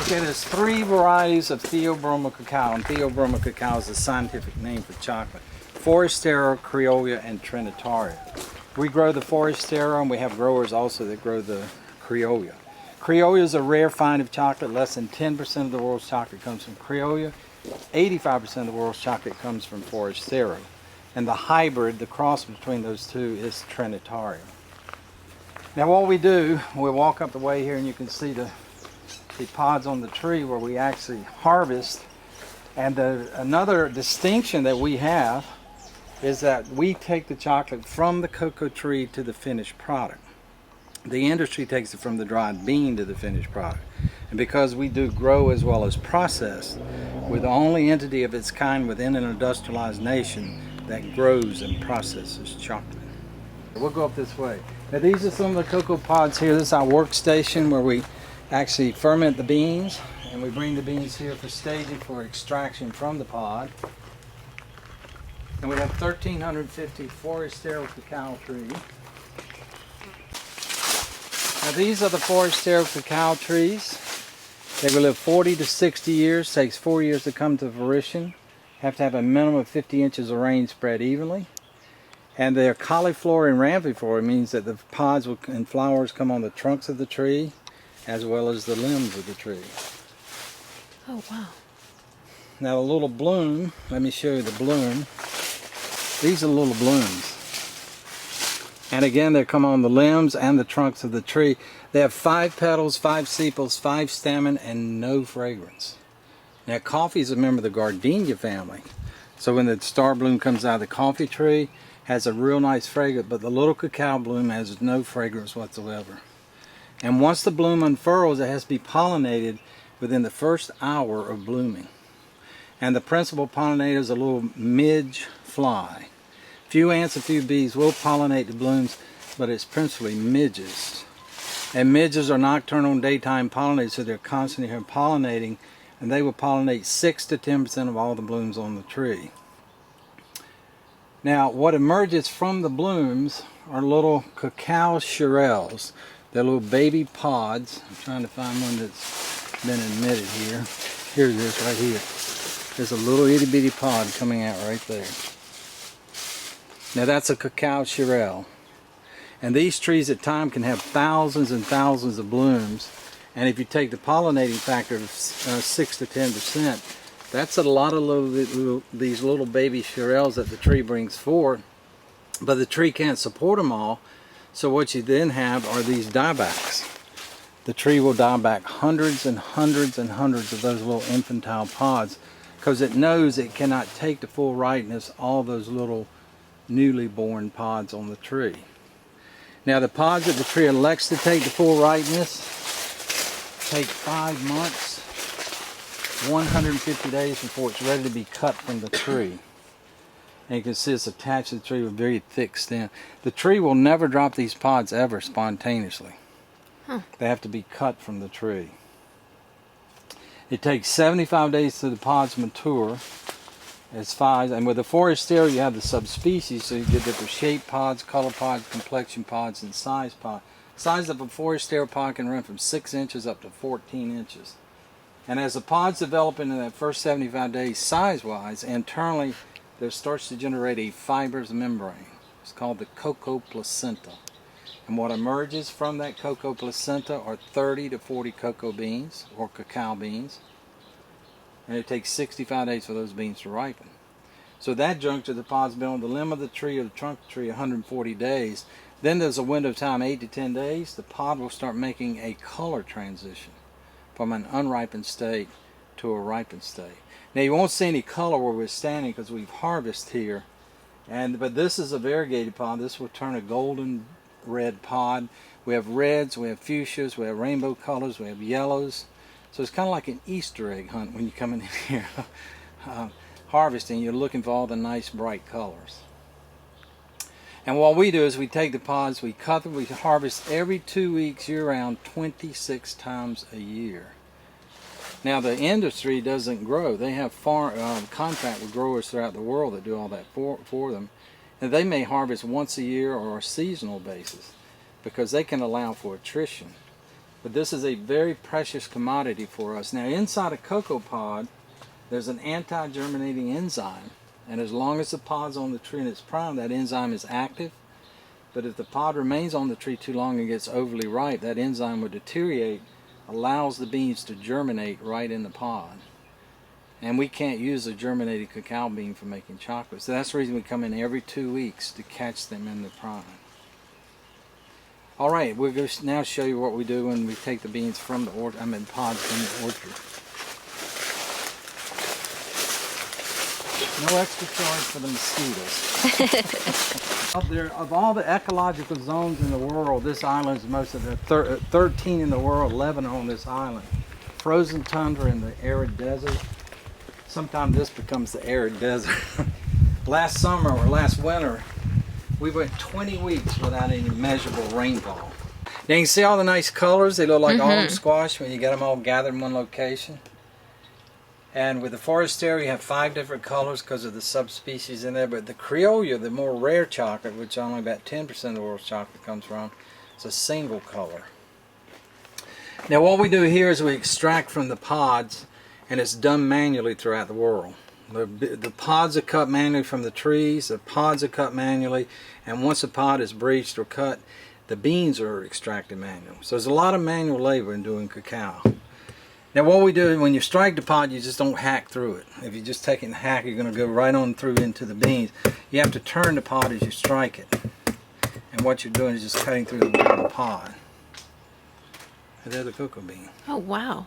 Okay, there's 3 varieties of Theobroma cacao, and Theobroma cacao is the scientific name for chocolate. Forastero, Criollo, and Trinitario. We grow the Forastero, and we have growers also that grow the Criollo. Criollo is a rare find of chocolate. Less than 10% of the world's chocolate comes from Criollo. 85% of the world's chocolate comes from Forastero. And the hybrid, the cross between those two, is Trinitario. Now what we do, we walk up the way here and you can see the pods on the tree where we actually harvest. And another distinction that we have is that we take the chocolate from the cocoa tree to the finished product. The industry takes it from the dried bean to the finished product. And because we do grow as well as process, we're the only entity of its kind within an industrialized nation that grows and processes chocolate. We'll go up this way. Now these are some of the cocoa pods here. This is our workstation where we actually ferment the beans, and we bring the beans here for staging for extraction from the pod. And we have 1,350 Forastero cacao trees. Now these are the Forastero cacao trees. They will live 40 to 60 years. Takes 4 years to come to fruition. Have to have a minimum of 50 inches of rain spread evenly. And they're cauliflower and ramiflora, means that the pods and flowers come on the trunks of the tree as well as the limbs of the tree. Oh, wow. Now the little bloom, let me show you the bloom. These are little blooms. And again, they come on the limbs and the trunks of the tree. They have 5 petals, 5 sepals, 5 stamen, and no fragrance. Now coffee is a member of the gardenia family. So when the star bloom comes out of the coffee tree, has a real nice fragrance, but the little cacao bloom has no fragrance whatsoever. And once the bloom unfurls, it has to be pollinated within the first hour of blooming. And the principal pollinator is a little midge fly. Few ants, a few bees will pollinate the blooms, but it's principally midges. And midges are nocturnal and daytime pollinators, so they're constantly here pollinating, and they will pollinate 6 to 10% of all the blooms on the tree. Now, what emerges from the blooms are little cacao shirelles. They're little baby pods. I'm trying to find one that's been emitted here. Here it is, right here. There's a little itty bitty pod coming out right there. Now that's a cacao shirelle. And these trees at times can have thousands and thousands of blooms. And if you take the pollinating factor of 6 to 10%, that's a lot of these little baby shirelles that the tree brings forth. But the tree can't support them all. So what you then have are these diebacks. The tree will die back hundreds and hundreds and hundreds of those little infantile pods because it knows it cannot take to full ripeness all those little newly born pods on the tree. Now the pods that the tree elects to take to full ripeness take 5 months, 150 days before it's ready to be cut from the tree. And you can see it's attached to the tree with very thick stem. The tree will never drop these pods ever spontaneously. They have to be cut from the tree. It takes 75 days till the pods mature. It's 5, and with the Forastero you have the subspecies, so you get different shape pods, color pods, complexion pods, and size pods. Size of a Forastero pod can run from 6 inches up to 14 inches. And as the pods develop into that first 75 days size-wise, internally there starts to generate a fibrous membrane. It's called the cocoa placenta. And what emerges from that cocoa placenta are 30 to 40 cocoa beans, or cacao beans. And it takes 65 days for those beans to ripen. So that juncture, the pod's been on the limb of the tree or the trunk of the tree 140 days. Then there's a window of time, 8 to 10 days, the pod will start making a color transition from an unripened state to a ripened state. Now you won't see any color where we're standing because we've harvested here, but this is a variegated pod. This will turn a golden red pod. We have reds, we have fuchsias, we have rainbow colors, we have yellows. So it's kind of like an Easter egg hunt when you come in here harvesting. You're looking for all the nice bright colors. And what we do is we take the pods, we cut them, we harvest every 2 weeks year-round 26 times a year. Now the industry doesn't grow. They have contract with growers throughout the world that do all that for them. And they may harvest once a year or a seasonal basis because they can allow for attrition. But this is a very precious commodity for us. Now inside a cocoa pod, there's an anti-germinating enzyme. And as long as the pod's on the tree in its prime, that enzyme is active. But if the pod remains on the tree too long and gets overly ripe, that enzyme will deteriorate, allows the beans to germinate right in the pod. And we can't use a germinated cacao bean for making chocolate. So that's the reason we come in every 2 weeks to catch them in the prime. All right, we're going to now show you what we do when we take the beans from the orchard, pods from the orchard. No extra charge for the mosquitoes. Of all the ecological zones in the world, this island is most of the 13 in the world, 11 on this island. Frozen tundra in the arid desert. Sometimes this becomes the arid desert. Last summer or last winter, we went 20 weeks without any measurable rainfall. Now you can see all the nice colors. They look like autumn squash when you get them all gathered in one location. And with the forastero, you have 5 different colors because of the subspecies in there. But the Criollo, the more rare chocolate, which only about 10% of the world's chocolate comes from, it's a single color. Now what we do here is we extract from the pods, and it's done manually throughout the world. The pods are cut manually from the trees, the pods are cut manually, and once a pod is bleached or cut, the beans are extracted manually. So there's a lot of manual labor in doing cacao. Now what we do, when you strike the pod, you just don't hack through it. If you just take it and hack, you're going to go right on through into the beans. You have to turn the pod as you strike it. And what you're doing is just cutting through the bottom of the pod. And there's the cocoa bean. Oh, wow.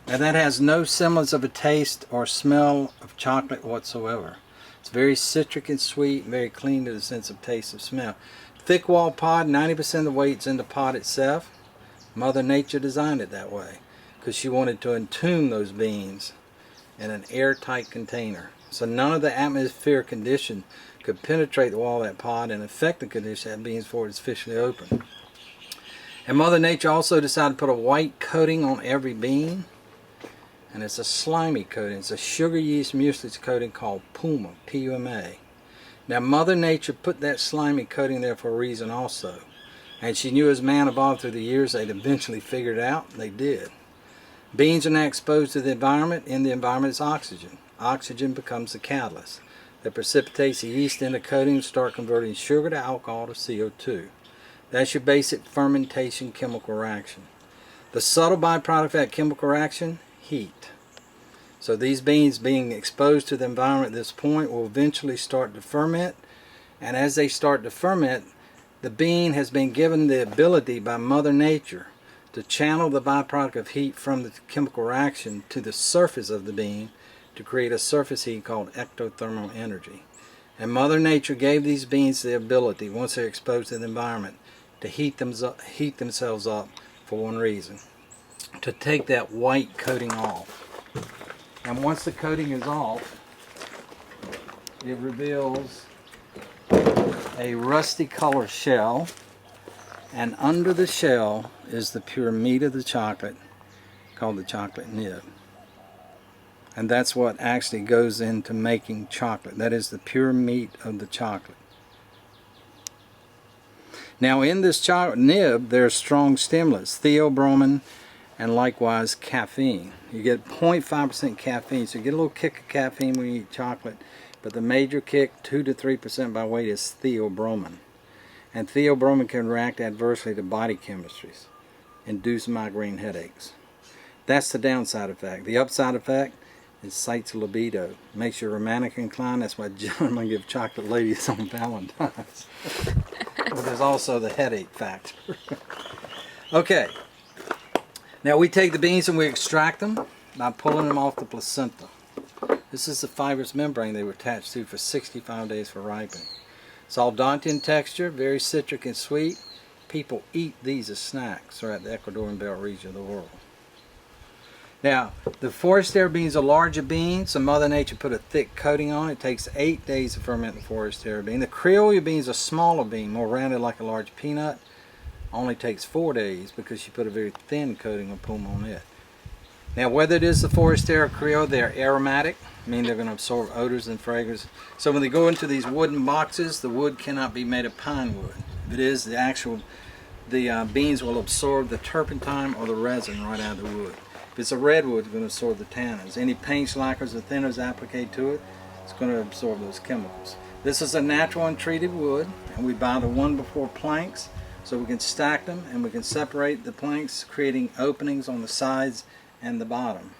And that has no semblance of a taste or smell of chocolate whatsoever. It's very citric and sweet, very clean to the sense of taste and smell. Thick wall pod, 90% of the weight's in the pod itself. Mother Nature designed it that way because she wanted to entomb those beans in an airtight container. So none of the atmospheric condition could penetrate the wall of that pod and affect the condition of that beans before it's officially open. And Mother Nature also decided to put a white coating on every bean. And it's a slimy coating. It's a sugar yeast mucilage coating called Puma, P-U-M-A. Now Mother Nature put that slimy coating there for a reason also. And she knew as man evolved through the years, they'd eventually figured it out. They did. Beans are now exposed to the environment. In the environment is oxygen. Oxygen becomes the catalyst that precipitates the yeast in the coating and start converting sugar to alcohol to CO2. That's your basic fermentation chemical reaction. The subtle byproduct of that chemical reaction, heat. So these beans being exposed to the environment at this point will eventually start to ferment, and as they start to ferment, the bean has been given the ability by Mother Nature to channel the byproduct of heat from the chemical reaction to the surface of the bean to create a surface heat called ectothermal energy. And Mother Nature gave these beans the ability, once they're exposed to the environment, to heat themselves up for one reason: to take that white coating off. And once the coating is off, it reveals a rusty color shell, and under the shell is the pure meat of the chocolate called the chocolate nib. And that's what actually goes into making chocolate. That is the pure meat of the chocolate. Now in this chocolate nib there's strong stimulants, theobromine and likewise caffeine. You get 0.5% caffeine, so you get a little kick of caffeine when you eat chocolate, but the major kick, 2 to 3% by weight, is theobromine. And theobromine can react adversely to body chemistries, induce migraine headaches. That's the downside effect. The upside effect is cites libido, makes you romantic inclined. That's why gentlemen give chocolate ladies on Valentine's. But there's also the headache factor. Okay, now we take the beans and we extract them by pulling them off the placenta. This is the fibrous membrane they were attached to for 65 days for ripening. It's al dente in texture, very citric and sweet. People eat these as snacks throughout the Ecuadorian belt region of the world. Now, the forastero beans are larger beans, so Mother Nature put a thick coating on it. It takes 8 days to ferment the forastero bean. The Criollo beans are smaller bean, more rounded like a large peanut. Only takes 4 days because she put a very thin coating of Puma on it. Now, whether it is the forastero or Criollo, they're aromatic, meaning they're going to absorb odors and fragrance. So when they go into these wooden boxes, the wood cannot be made of pine wood. If it is, the actual the beans will absorb the turpentine or the resin right out of the wood. If it's a redwood, it's going to absorb the tannins. Any paints, lacquers, or thinners applied to it, it's going to absorb those chemicals. This is a natural untreated wood, and we buy the one before planks so we can stack them and we can separate the planks, creating openings on the sides and the bottom.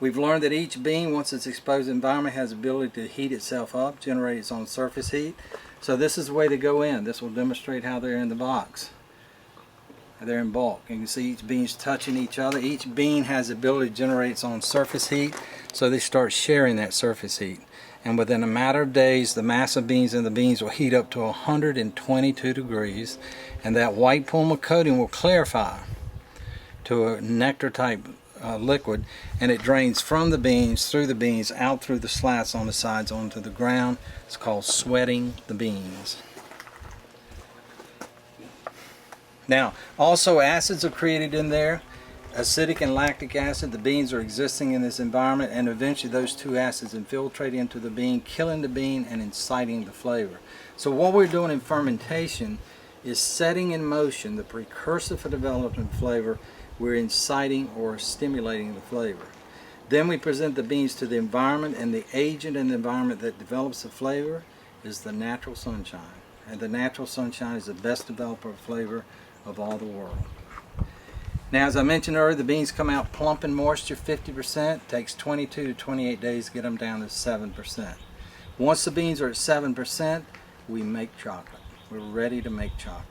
We've learned that each bean, once it's exposed to the environment, has the ability to heat itself up, generate its own surface heat. So this is the way to go in. This will demonstrate how they're in the box. They're in bulk. You can see each bean's touching each other. Each bean has the ability to generate its own surface heat, so they start sharing that surface heat. And within a matter of days, the mass of beans in the beans will heat up to 122 degrees, and that white polymer coating will clarify to a nectar type liquid, and it drains from the beans, through the beans, out through the slats on the sides onto the ground. It's called sweating the beans. Now, also acids are created in there, acidic and lactic acid. The beans are existing in this environment, and eventually those two acids infiltrate into the bean, killing the bean and inciting the flavor. So what we're doing in fermentation is setting in motion the precursor for development of flavor. We're inciting or stimulating the flavor. Then we present the beans to the environment, and the agent in the environment that develops the flavor is the natural sunshine. And the natural sunshine is the best developer of flavor of all the world. Now, as I mentioned earlier, the beans come out plump in moisture, 50%. It takes 22 to 28 days to get them down to 7%. Once the beans are at 7%, we make chocolate. We're ready to make chocolate.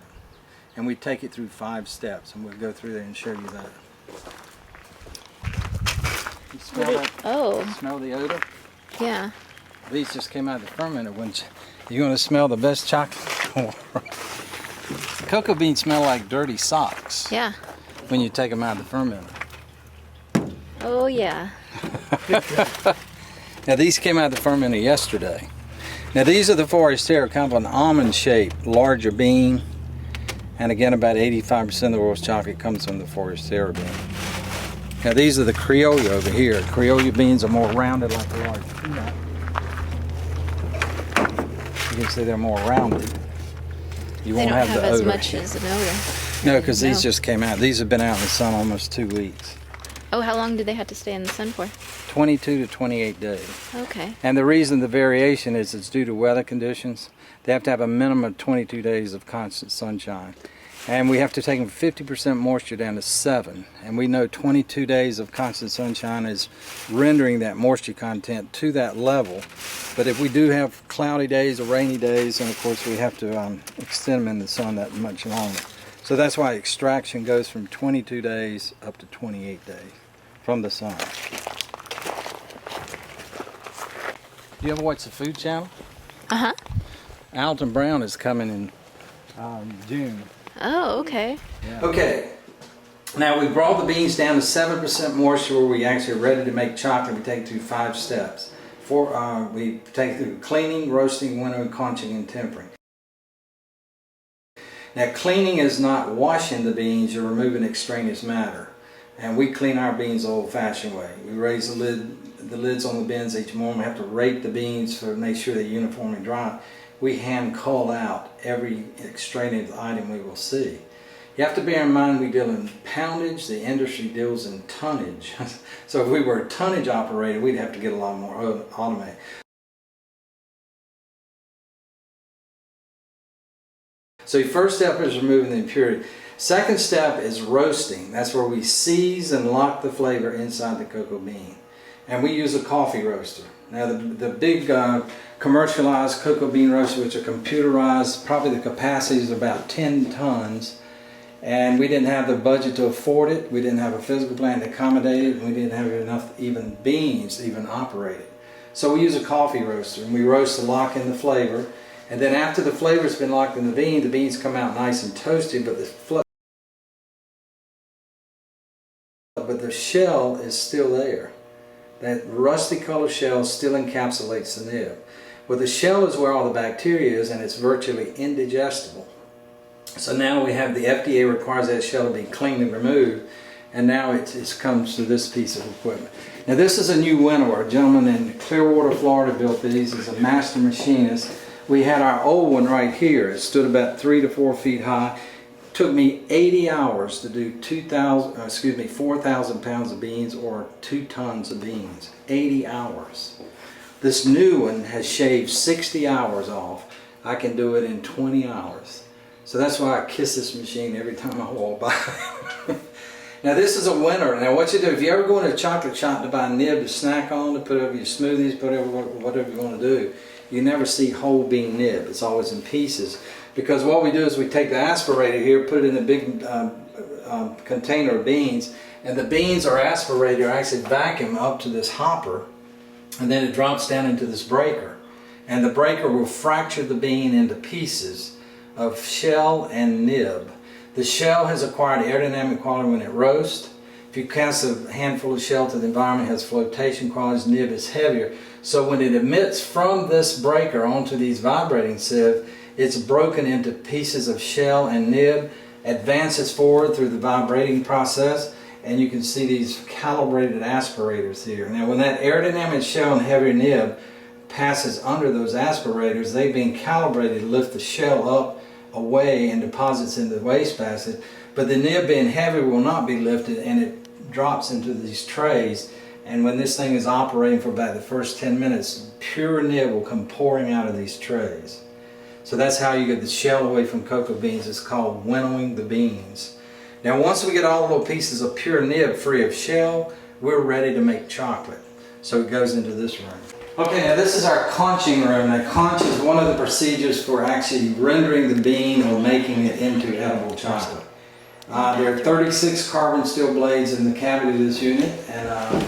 And we take it through 5 steps, and we'll go through there and show you that. You smell that? Oh. Smell the odor? Yeah. These just came out of the fermenter. You're going to smell the best chocolate in the world. Cocoa beans smell like dirty socks. Yeah. When you take them out of the fermenter. Oh, yeah. Now, these came out of the fermenter yesterday. Now, these are the Forastero, kind of an almond-shaped, larger bean. And again, about 85% of the world's chocolate comes from the Forastero bean. Now, these are the Criollo over here. Criollo beans are more rounded like a large peanut. You can see they're more rounded. You won't have the odor. They don't have as much as an odor. No, because these just came out. These have been out in the sun almost 2 weeks. Oh, how long do they have to stay in the sun for? 22 to 28 days. Okay. And the reason the variation is it's due to weather conditions. They have to have a minimum of 22 days of constant sunshine. And we have to take them 50% moisture down to 7. And we know 22 days of constant sunshine is rendering that moisture content to that level. But if we do have cloudy days or rainy days, then of course we have to extend them in the sun that much longer. So that's why extraction goes from 22 days up to 28 days from the sun. Do you ever watch the Food Channel? Uh-huh. Alton Brown is coming in June. Oh, okay. Yeah. Okay. Now we brought the beans down to 7% moisture where we actually are ready to make chocolate. We take it through 5 steps. We take through cleaning, roasting, winnowing, conching, and tempering. Now, cleaning is not washing the beans, you're removing extraneous matter. And we clean our beans the old-fashioned way. We raise the lids on the bins each morning. We have to rake the beans to make sure they're uniformly dry. We hand cull out every extraneous item we will see. You have to bear in mind we deal in poundage, the industry deals in tonnage. So if we were a tonnage operator, we'd have to get a lot more automated. So your first step is removing the impurity. Second step is roasting. That's where we seize and lock the flavor inside the cocoa bean. And we use a coffee roaster. Now the big commercialized cocoa bean roasters, which are computerized, probably the capacity is about 10 tons. And we didn't have the budget to afford it. We didn't have a physical plant to accommodate it. And we didn't have enough even beans to even operate it. So we use a coffee roaster, and we roast to lock in the flavor. And then after the flavor's been locked in the beans come out nice and toasty, but the shell is still there. That rusty colored shell still encapsulates the nib. Well, the shell is where all the bacteria is, and it's virtually indigestible. So now we have the FDA requires that shell to be cleanly removed, and now it comes to this piece of equipment. Now this is a new winnower. A gentleman in Clearwater, Florida built these. He's a master machinist. We had our old one right here. It stood about 3 to 4 feet high. Took me 80 hours to do 4,000 pounds of beans or 2 tons of beans. 80 hours. This new one has shaved 60 hours off. I can do it in 20 hours. So that's why I kiss this machine every time I walk by. Now this is a winner. Now what you do, if you ever go into a chocolate shop to buy a nib to snack on, to put over your smoothies, put over whatever you want to do, you never see whole bean nib. It's always in pieces. Because what we do is we take the aspirator here, put it in a big container of beans, and the beans are aspirated, or actually vacuum up to this hopper, and then it drops down into this breaker. And the breaker will fracture the bean into pieces of shell and nib. The shell has acquired aerodynamic quality when it roasts. If you cast a handful of shell to the environment, it has flotation qualities. Nib is heavier. So when it emits from this breaker onto these vibrating sieves, it's broken into pieces of shell and nib, advances forward through the vibrating process, and you can see these calibrated aspirators here. Now when that aerodynamic shell and heavier nib passes under those aspirators, they've been calibrated to lift the shell up away and deposits in the wastebasket, but the nib being heavy will not be lifted, and it drops into these trays. And when this thing is operating for about the first 10 minutes, pure nib will come pouring out of these trays. So that's how you get the shell away from cocoa beans. It's called winnowing the beans. Now once we get all the little pieces of pure nib free of shell, we're ready to make chocolate. So it goes into this room. Okay, now this is our conching room. Now conch is one of the procedures for actually rendering the bean or making it into edible chocolate. There are 36 carbon steel blades in the cavity of this unit, and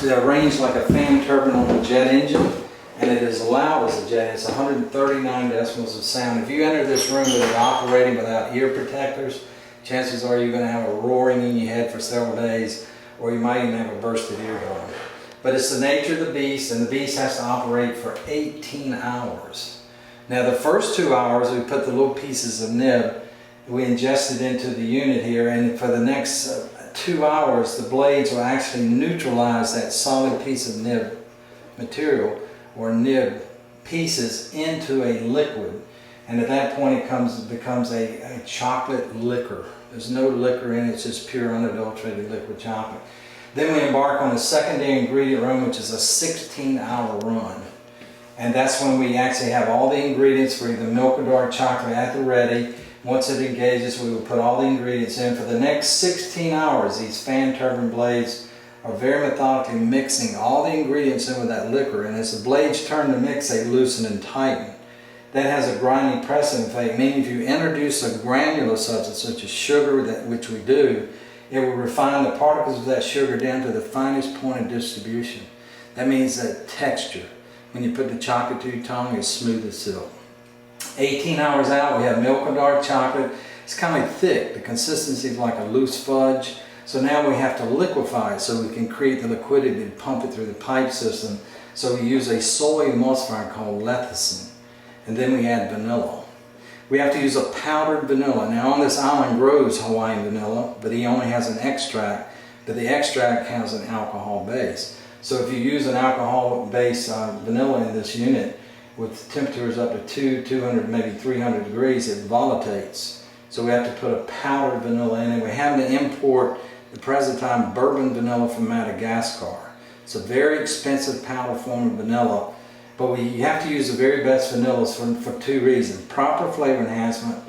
they're arranged like a fan turbine on a jet engine, and it is loud as a jet. It's 139 decibels of sound. If you enter this room with it operating without ear protectors, chances are you're going to have a roaring in your head for several days, or you might even have a bursted eardrum. But it's the nature of the beast, and the beast has to operate for 18 hours. Now the first 2 hours we put the little pieces of nib, we ingest it into the unit here, and for the next 2 hours the blades will actually neutralize that solid piece of nib material or nib pieces into a liquid. And at that point it becomes a chocolate liquor. There's no liquor in it, it's just pure unadulterated liquid chocolate. Then we embark on the secondary ingredient run, which is a 16-hour run. And that's when we actually have all the ingredients for either milk or dark chocolate at the ready. Once it engages, we will put all the ingredients in. For the next 16 hours, these fan turbine blades are very methodically mixing all the ingredients in with that liquor. And as the blades turn to mix, they loosen and tighten. That has a grinding pressing effect, meaning if you introduce a granular substance such as sugar, which we do, it will refine the particles of that sugar down to the finest point of distribution. That means that texture. When you put the chocolate to your tongue, it's smooth as silk. 18 hours out, we have milk or dark chocolate. It's kind of thick. The consistency is like a loose fudge. So now we have to liquefy it so we can create the liquidity to pump it through the pipe system. So we use a soy emulsifier called lecithin. And then we add vanilla. We have to use a powdered vanilla. Now on this island grows Hawaiian vanilla, but he only has an extract, but the extract has an alcohol base. So if you use an alcohol-based vanilla in this unit, with temperatures up to 200, maybe 300 degrees, it volatiles. So we have to put a powdered vanilla in, and we have to import, the present time, bourbon vanilla from Madagascar. It's a very expensive powder form of vanilla, but you have to use the very best vanillas for 2 reasons. Proper flavor enhancement,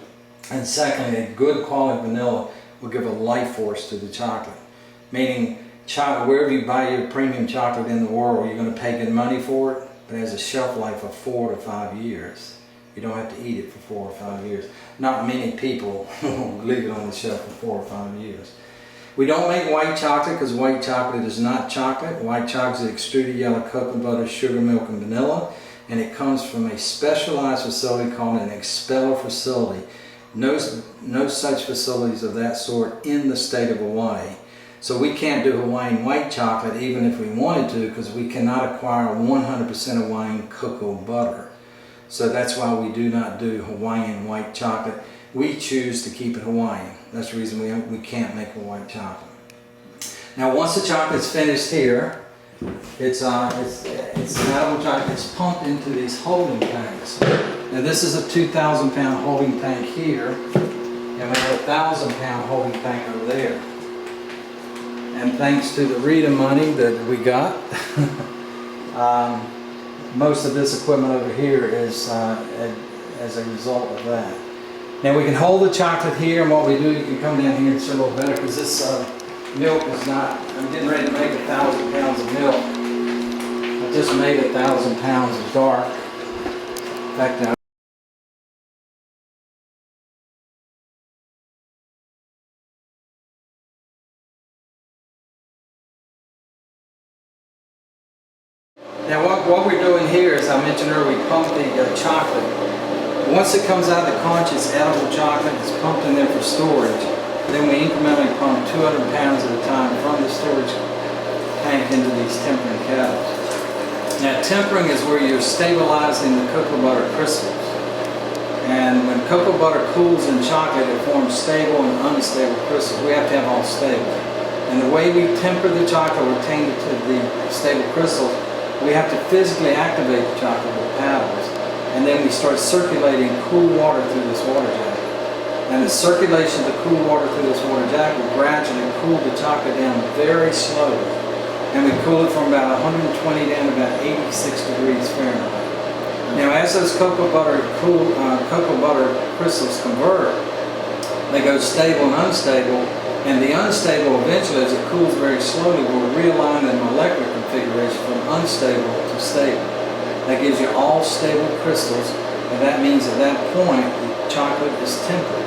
and secondly, a good quality vanilla will give a life force to the chocolate. Meaning, wherever you buy your premium chocolate in the world, you're going to pay good money for it, but it has a shelf life of 4 to 5 years. You don't have to eat it for 4 or 5 years. Not many people leave it on the shelf for 4 or 5 years. We don't make white chocolate because white chocolate is not chocolate. White chocolate is extruded yellow cocoa butter, sugar, milk, and vanilla, and it comes from a specialized facility called an expeller facility. No such facilities of that sort in the state of Hawaii. So we can't do Hawaiian white chocolate even if we wanted to, because we cannot acquire 100% Hawaiian cocoa butter. So that's why we do not do Hawaiian white chocolate. We choose to keep it Hawaiian. That's the reason we can't make a white chocolate. Now once the chocolate's finished here, it's an edible chocolate. It's pumped into these holding tanks. Now this is a 2,000 pound holding tank here. And we have a 1,000-pound holding tank over there. And thanks to the Rita money that we got, most of this equipment over here is as a result of that. Now we can hold the chocolate here, and what we do, you can come down here and see a little better, because this milk is not, I'm getting ready to make 1,000 pounds of milk. I just made 1,000 pounds of dark. In fact, now what we're doing here is, I mentioned earlier, we pump the chocolate. Once it comes out of the conch, it's edible chocolate. It's pumped in there for storage. Then we incrementally pump 200 pounds at a time from the storage tank into these tempering kettles. Now, tempering is where you're stabilizing the cocoa butter crystals. And when cocoa butter cools in chocolate, it forms stable and unstable crystals. We have to have all stable. And the way we temper the chocolate, retain it to the stable crystals, we have to physically activate the chocolate with paddles, and then we start circulating cool water through this water jacket. And the circulation of the cool water through this water jacket will gradually cool the chocolate down very slowly. And we cool it from about 120 down to about 86 degrees Fahrenheit. Now, as those cocoa butter crystals convert, they go stable and unstable. And the unstable, eventually, as it cools very slowly, will realign the molecular configuration from unstable to stable. That gives you all stable crystals, and that means at that point, the chocolate is tempered.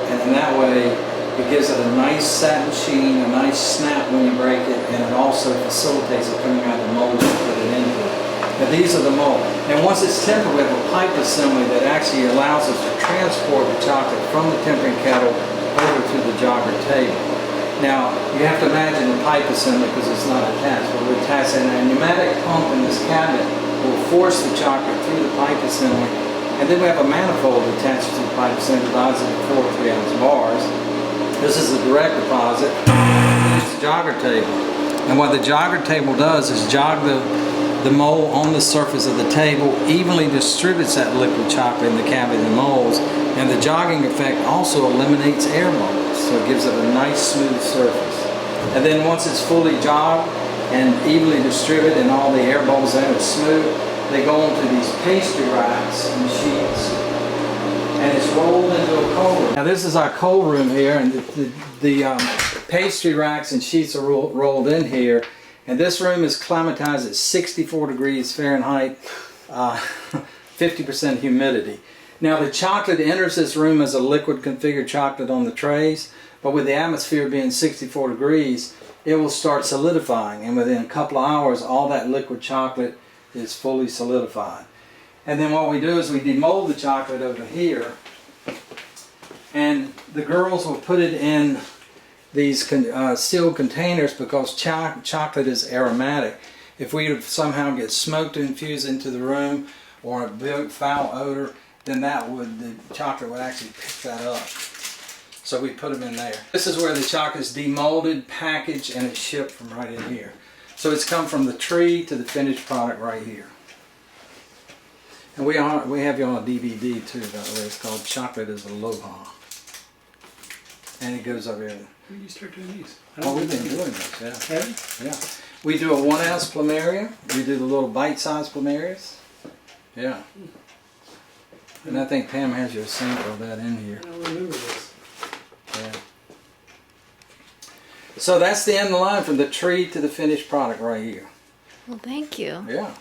And in that way, it gives it a nice satin sheen, a nice snap when you break it, and it also facilitates it coming out of the mold and put it into it. Now, these are the mold. And once it's tempered, we have a pipe assembly that actually allows us to transport the chocolate from the tempering kettle over to the jogger table. Now, you have to imagine the pipe assembly because it's not attached, but we're attaching a pneumatic pump in this cabinet will force the chocolate through the pipe assembly, and then we have a manifold attached to the pipe assembly that divides into 4 3-ounce bars. This is the direct deposit. It's the jogger table. And what the jogger table does is jog the mold on the surface of the table, evenly distributes that liquid chocolate in the cavity of the molds, and the jogging effect also eliminates air bubbles, so it gives it a nice smooth surface. And then once it's fully jogged and evenly distributed and all the air bubbles in it smooth, they go into these pastry racks and sheets, and it's rolled into a cold room. Now this is our cold room here, and the pastry racks and sheets are rolled in here. And this room is climatized at 64 degrees Fahrenheit, 50% humidity. Now the chocolate enters this room as a liquid configured chocolate on the trays, but with the atmosphere being 64 degrees, it will start solidifying, and within a couple of hours all that liquid chocolate is fully solidified. And then what we do is we demold the chocolate over here, and the girls will put it in these sealed containers because chocolate is aromatic. If we would somehow get smoke infused into the room or a big foul odor, then the chocolate would actually pick that up. So we put them in there. This is where the chocolate is demolded, packaged, and it's shipped from right in here. So it's come from the tree to the finished product right here. And we have you on a DVD too, by the way. It's called Chocolate is Aloha. And it goes up here. When did you start doing these? Oh, we've been doing this, yeah. Have you? Yeah. We do a 1-ounce plumeria. We do the little bite-sized plumerias. Yeah. And I think Pam has you a sample of that in here. I don't remember this. Yeah. So that's the end of the line from the tree to the finished product right here. Well, thank you. Yeah.